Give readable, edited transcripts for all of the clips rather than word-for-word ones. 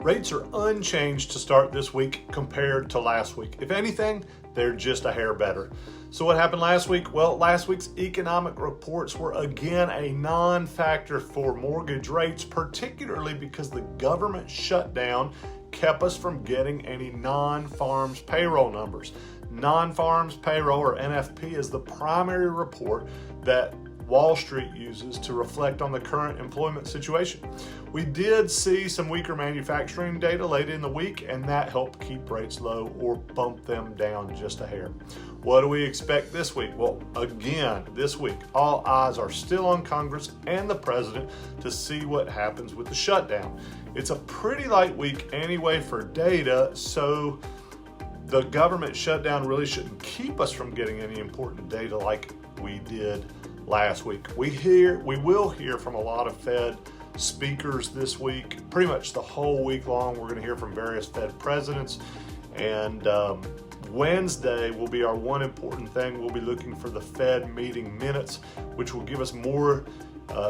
Rates are unchanged to start this week compared to last week. If anything, they're just a hair better. So what happened last week? Well, last week's economic reports were again a non-factor for mortgage rates, particularly because the government shutdown kept us from getting any non-farms payroll numbers. Non-farms payroll, or NFP, is the primary report that Wall Street uses to reflect on the current employment situation. We did see some weaker manufacturing data late in the week, and that helped keep rates low or bump them down just a hair. What do we expect this week? Well, again, this week, all eyes are still on Congress and the president to see what happens with the shutdown. It's a pretty light week anyway for data, so the government shutdown really shouldn't keep us from getting any important data like we did last week. We will hear from a lot of Fed speakers this week. Pretty much the whole week long, we're going to hear from various Fed presidents. And Wednesday will be our one important thing. We'll be looking for the Fed meeting minutes, which will give us more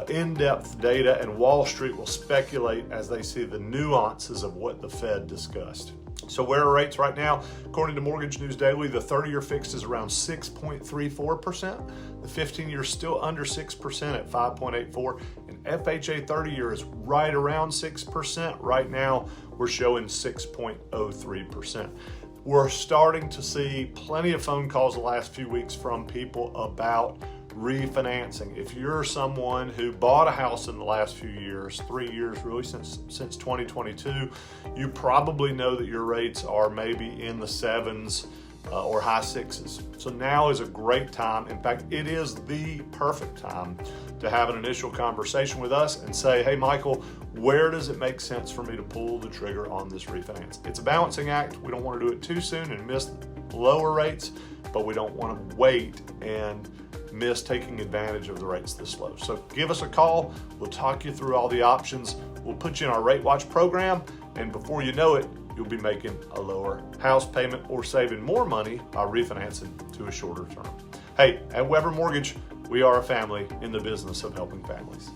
in-depth data, and Wall Street will speculate as they see the nuances of what the Fed discussed. So where are rates right now? According to Mortgage News Daily, the 30-year fixed is around 6.34%. The 15-year is still under 6% at 5.84%. And FHA 30-year is right around 6%. Right now, we're showing 6.03%. We're starting to see plenty of phone calls the last few weeks from people about refinancing. If you're someone who bought a house in the last few years, 3 years really since 2022, you probably know that your rates are maybe in the sevens or high sixes. So now is a great time. In fact, it is the perfect time to have an initial conversation with us and say, hey, Michael, where does it make sense for me to pull the trigger on this refinance? It's a balancing act. We don't want to do it too soon and miss lower rates, but we don't want to wait and miss taking advantage of the rates this low. So give us a call. We'll talk you through all the options. We'll put you in our Rate Watch program, and before you know it, you'll be making a lower house payment or saving more money by refinancing to a shorter term. Hey, at Weber Mortgage, we are a family in the business of helping families.